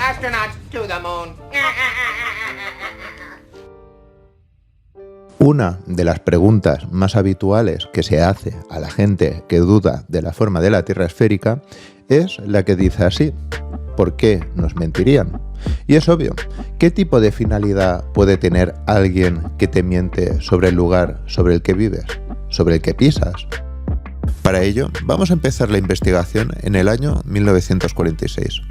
astronauts to the moon. Una de las preguntas más habituales que se hace a la gente que duda de la forma de la Tierra esférica es la que dice así: ¿por qué nos mentirían? Y es obvio, ¿qué tipo de finalidad puede tener alguien que te miente sobre el lugar sobre el que vives, sobre el que pisas? Para ello, vamos a empezar la investigación en el año 1946,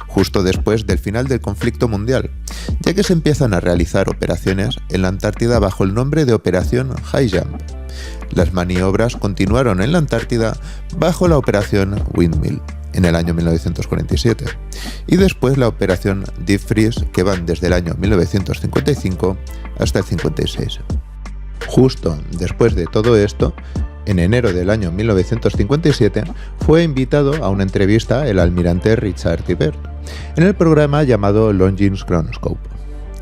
justo después del final del conflicto mundial, ya que se empiezan a realizar operaciones en la Antártida bajo el nombre de Operación High Jump. Las maniobras continuaron en la Antártida bajo la Operación Windmill en el año 1947 y después la Operación Deep Freeze, que van desde el año 1955 hasta el 56. Justo después de todo esto, en enero del año 1957, fue invitado a una entrevista el almirante Richard Ibert, en el programa llamado Longines Chronoscope.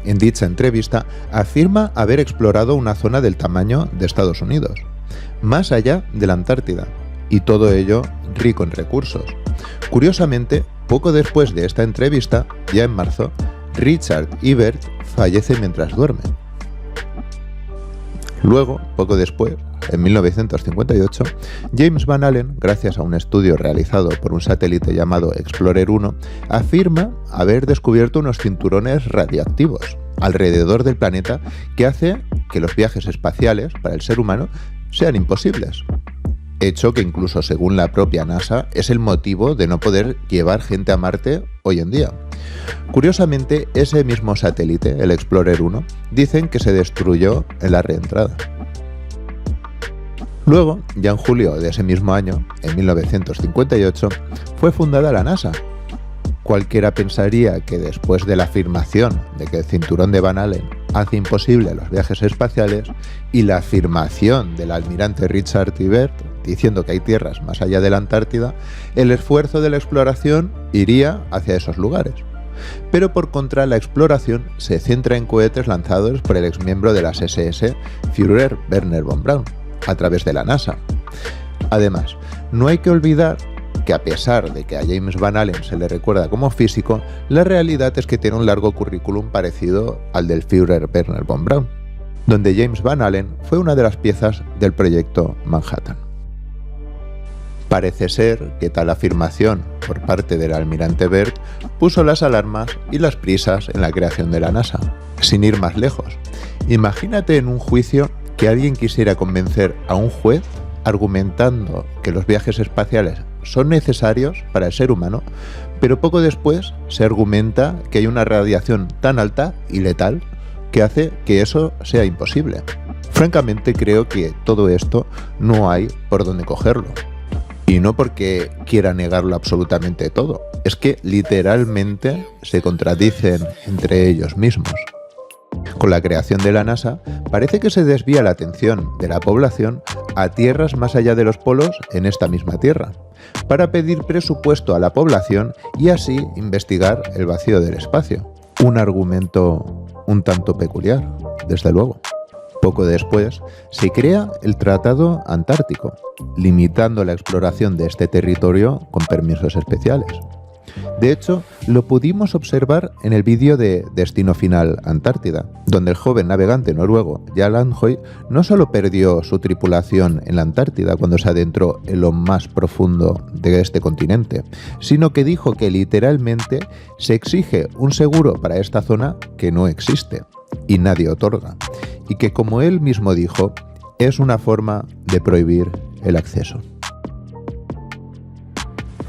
En dicha entrevista afirma haber explorado una zona del tamaño de Estados Unidos, más allá de la Antártida, y todo ello rico en recursos. Curiosamente, poco después de esta entrevista, ya en marzo, Richard Ibert fallece mientras duerme. Luego, poco después, en 1958, James Van Allen, gracias a un estudio realizado por un satélite llamado Explorer 1, afirma haber descubierto unos cinturones radiactivos alrededor del planeta que hace que los viajes espaciales para el ser humano sean imposibles. Hecho que incluso según la propia NASA es el motivo de no poder llevar gente a Marte hoy en día. Curiosamente, ese mismo satélite, el Explorer 1, dicen que se destruyó en la reentrada. Luego, ya en julio de ese mismo año, en 1958, fue fundada la NASA. Cualquiera pensaría que después de la afirmación de que el cinturón de Van Allen hace imposible los viajes espaciales y la afirmación del almirante Richard Ibert diciendo que hay tierras más allá de la Antártida, el esfuerzo de la exploración iría hacia esos lugares. Pero por contra, la exploración se centra en cohetes lanzados por el exmiembro de las SS, Führer Wernher von Braun, a través de la NASA. Además, no hay que olvidar que a pesar de que a James Van Allen se le recuerda como físico, la realidad es que tiene un largo currículum parecido al del Führer Wernher von Braun, donde James Van Allen fue una de las piezas del proyecto Manhattan. Parece ser que tal afirmación por parte del almirante Byrd puso las alarmas y las prisas en la creación de la NASA. Sin ir más lejos, imagínate en un juicio que alguien quisiera convencer a un juez argumentando que los viajes espaciales son necesarios para el ser humano, pero poco después se argumenta que hay una radiación tan alta y letal que hace que eso sea imposible. Francamente creo que todo esto no hay por dónde cogerlo. Y no porque quiera negarlo absolutamente todo, es que literalmente se contradicen entre ellos mismos. Con la creación de la NASA, parece que se desvía la atención de la población a tierras más allá de los polos en esta misma Tierra, para pedir presupuesto a la población y así investigar el vacío del espacio. Un argumento un tanto peculiar, desde luego. Poco después, se crea el Tratado Antártico, limitando la exploración de este territorio con permisos especiales. De hecho, lo pudimos observar en el vídeo de Destino Final Antártida, donde el joven navegante noruego Jarl Andhøy no solo perdió su tripulación en la Antártida cuando se adentró en lo más profundo de este continente, sino que dijo que literalmente se exige un seguro para esta zona que no existe y nadie otorga, y que, como él mismo dijo, es una forma de prohibir el acceso.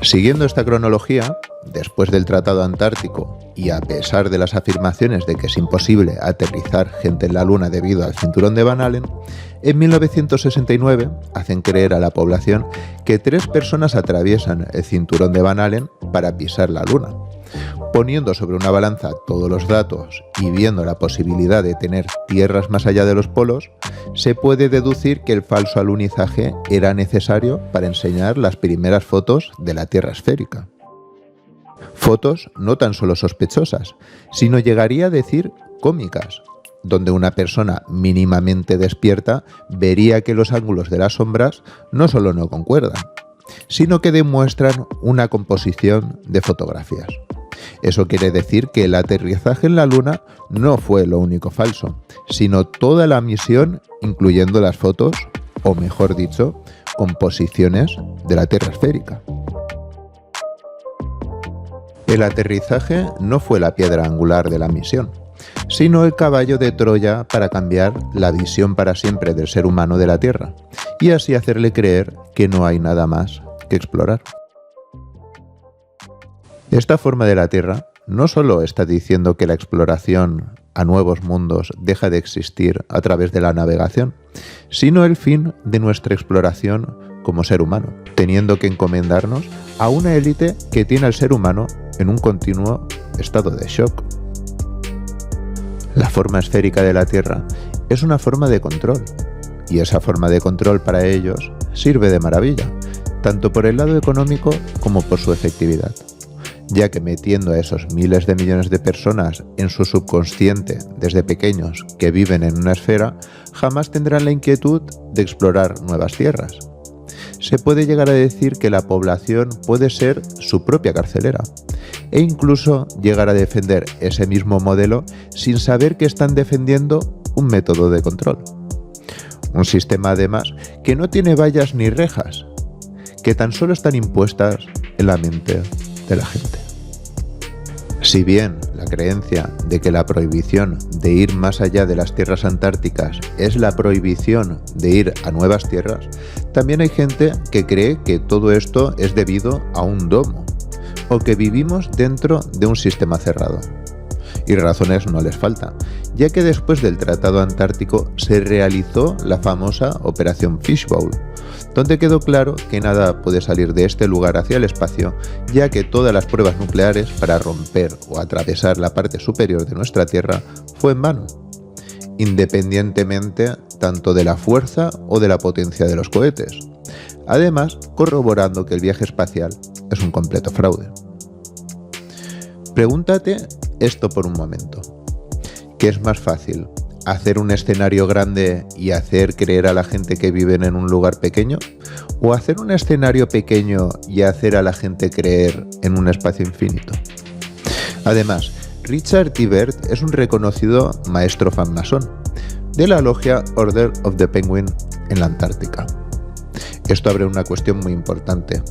Siguiendo esta cronología, después del Tratado Antártico y a pesar de las afirmaciones de que es imposible aterrizar gente en la Luna debido al cinturón de Van Allen, en 1969 hacen creer a la población que 3 personas atraviesan el cinturón de Van Allen para pisar la Luna. Poniendo sobre una balanza todos los datos y viendo la posibilidad de tener tierras más allá de los polos, se puede deducir que el falso alunizaje era necesario para enseñar las primeras fotos de la Tierra esférica. Fotos no tan solo sospechosas, sino llegaría a decir cómicas, donde una persona mínimamente despierta vería que los ángulos de las sombras no solo no concuerdan, sino que demuestran una composición de fotografías. Eso quiere decir que el aterrizaje en la Luna no fue lo único falso, sino toda la misión, incluyendo las fotos, o mejor dicho, composiciones de la Tierra esférica. El aterrizaje no fue la piedra angular de la misión, sino el caballo de Troya para cambiar la visión para siempre del ser humano de la Tierra, y así hacerle creer que no hay nada más que explorar. Esta forma de la Tierra no solo está diciendo que la exploración a nuevos mundos deja de existir a través de la navegación, sino el fin de nuestra exploración como ser humano, teniendo que encomendarnos a una élite que tiene al ser humano en un continuo estado de shock. La forma esférica de la Tierra es una forma de control, y esa forma de control para ellos sirve de maravilla, tanto por el lado económico como por su efectividad, ya que metiendo a esos miles de millones de personas en su subconsciente desde pequeños que viven en una esfera, jamás tendrán la inquietud de explorar nuevas tierras. Se puede llegar a decir que la población puede ser su propia carcelera, e incluso llegar a defender ese mismo modelo sin saber que están defendiendo un método de control. Un sistema además que no tiene vallas ni rejas, que tan solo están impuestas en la mente de la gente. Si bien la creencia de que la prohibición de ir más allá de las tierras antárticas es la prohibición de ir a nuevas tierras, también hay gente que cree que todo esto es debido a un domo, o que vivimos dentro de un sistema cerrado. Y razones no les falta, ya que después del Tratado Antártico se realizó la famosa Operación Fishbowl, donde quedó claro que nada puede salir de este lugar hacia el espacio, ya que todas las pruebas nucleares para romper o atravesar la parte superior de nuestra Tierra fue en vano, independientemente tanto de la fuerza o de la potencia de los cohetes, además corroborando que el viaje espacial es un completo fraude. Pregúntate esto por un momento. ¿Qué es más fácil? ¿Hacer un escenario grande y hacer creer a la gente que viven en un lugar pequeño? ¿O hacer un escenario pequeño y hacer a la gente creer en un espacio infinito? Además, Richard T. Bert es un reconocido maestro francmasón de la logia Order of the Penguin en la Antártica. Esto abre una cuestión muy importante.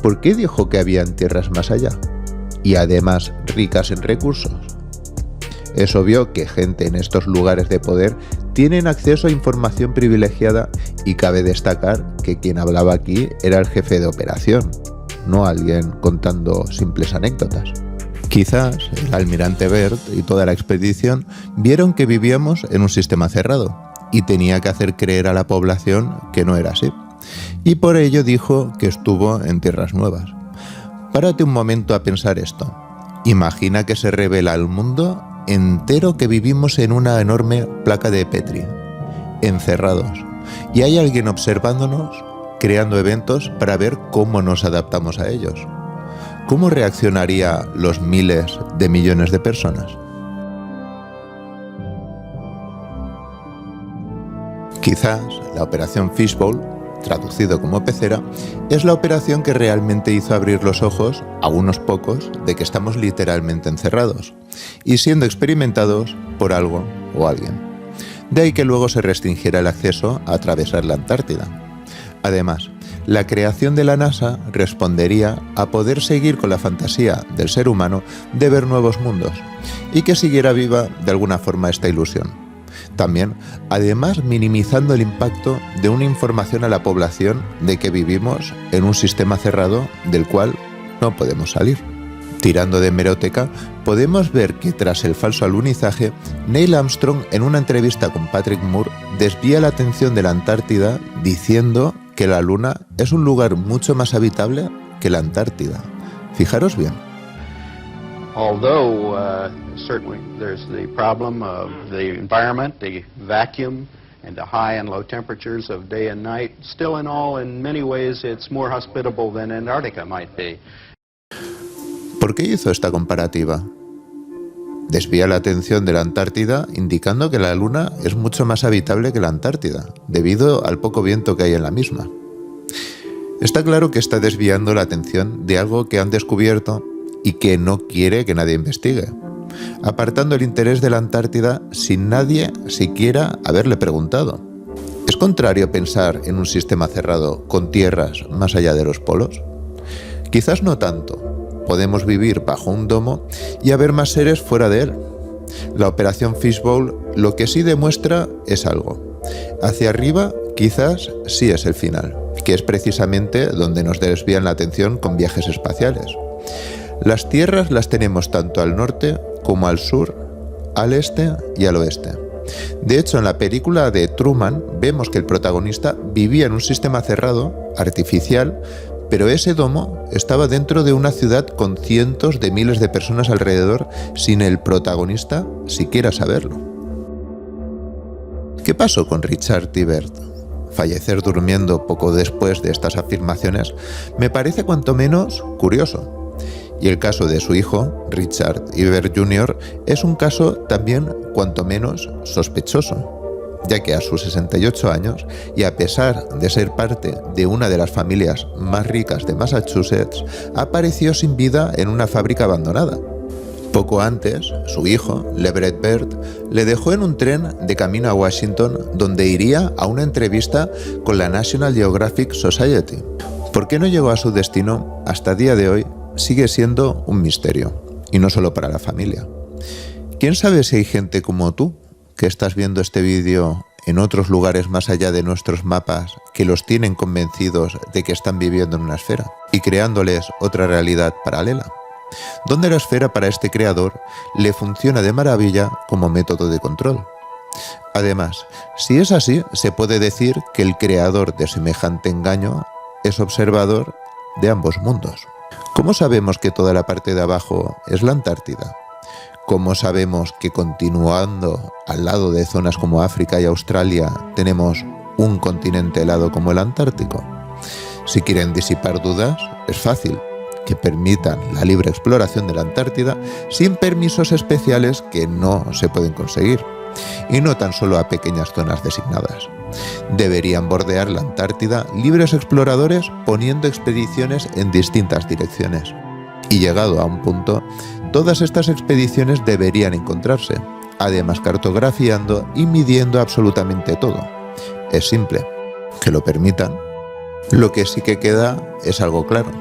¿Por qué dijo que habían tierras más allá? Y además ricas en recursos. Es obvio que gente en estos lugares de poder tienen acceso a información privilegiada y cabe destacar que quien hablaba aquí era el jefe de operación, no alguien contando simples anécdotas. Quizás el almirante Bert y toda la expedición vieron que vivíamos en un sistema cerrado y tenía que hacer creer a la población que no era así. Y por ello dijo que estuvo en tierras nuevas. Párate un momento a pensar esto. Imagina que se revela al mundo entero que vivimos en una enorme placa de Petri, encerrados, y hay alguien observándonos, creando eventos para ver cómo nos adaptamos a ellos. ¿Cómo reaccionarían los miles de millones de personas? Quizás la Operación Fishbowl, traducido como pecera, es la operación que realmente hizo abrir los ojos a unos pocos de que estamos literalmente encerrados y siendo experimentados por algo o alguien. De ahí que luego se restringiera el acceso a atravesar la Antártida. Además, la creación de la NASA respondería a poder seguir con la fantasía del ser humano de ver nuevos mundos y que siguiera viva de alguna forma esta ilusión. También, además, minimizando el impacto de una información a la población de que vivimos en un sistema cerrado del cual no podemos salir. Tirando de hemeroteca, podemos ver que tras el falso alunizaje, Neil Armstrong en una entrevista con Patrick Moore desvía la atención de la Antártida diciendo que la Luna es un lugar mucho más habitable que la Antártida. Fijaros bien. Although certainly there's the problem of the environment, the vacuum, and the high and low temperatures of day and night, still in all, in many ways, it's more hospitable than Antarctica might be. ¿Por qué hizo esta comparativa? Desvía la atención de la Antártida indicando que la Luna es mucho más habitable que la Antártida, debido al poco viento que hay en la misma. Está claro que está desviando la atención de algo que han descubierto y que no quiere que nadie investigue, apartando el interés de la Antártida sin nadie siquiera haberle preguntado. ¿Es contrario pensar en un sistema cerrado con tierras más allá de los polos? Quizás no tanto. Podemos vivir bajo un domo y haber más seres fuera de él. La operación Fishbowl lo que sí demuestra es algo. Hacia arriba quizás sí es el final, que es precisamente donde nos desvían la atención con viajes espaciales. Las tierras las tenemos tanto al norte como al sur, al este y al oeste. De hecho, en la película de Truman vemos que el protagonista vivía en un sistema cerrado, artificial, pero ese domo estaba dentro de una ciudad con cientos de miles de personas alrededor, sin el protagonista siquiera saberlo. ¿Qué pasó con Richard y Bert? Fallecer durmiendo poco después de estas afirmaciones me parece cuanto menos curioso. Y el caso de su hijo, Richard Bert Jr., es un caso también cuanto menos sospechoso, ya que a sus 68 años, y a pesar de ser parte de una de las familias más ricas de Massachusetts, apareció sin vida en una fábrica abandonada. Poco antes, su hijo, LeVar Bert, le dejó en un tren de camino a Washington, donde iría a una entrevista con la National Geographic Society. ¿Por qué no llegó a su destino? Hasta día de hoy sigue siendo un misterio, y no solo para la familia. ¿Quién sabe si hay gente como tú, que estás viendo este vídeo en otros lugares más allá de nuestros mapas, que los tienen convencidos de que están viviendo en una esfera, y creándoles otra realidad paralela? Donde la esfera para este creador le funciona de maravilla como método de control. Además, si es así, se puede decir que el creador de semejante engaño es observador de ambos mundos. ¿Cómo sabemos que toda la parte de abajo es la Antártida? ¿Cómo sabemos que continuando al lado de zonas como África y Australia tenemos un continente helado como el Antártico? Si quieren disipar dudas, es fácil. Que permitan la libre exploración de la Antártida sin permisos especiales que no se pueden conseguir, y no tan solo a pequeñas zonas designadas. Deberían bordear la Antártida libres exploradores poniendo expediciones en distintas direcciones. Y llegado a un punto, todas estas expediciones deberían encontrarse, además cartografiando y midiendo absolutamente todo. Es simple, que lo permitan. Lo que sí que queda es algo claro.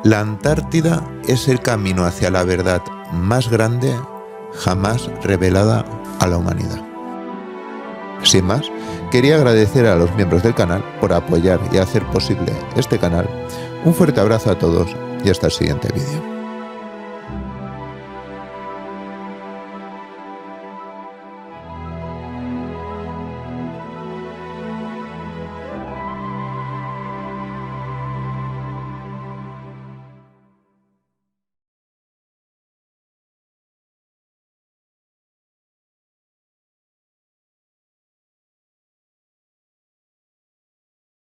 La Antártida es el camino hacia la verdad más grande jamás revelada a la humanidad. Sin más, quería agradecer a los miembros del canal por apoyar y hacer posible este canal. Un fuerte abrazo a todos y hasta el siguiente vídeo.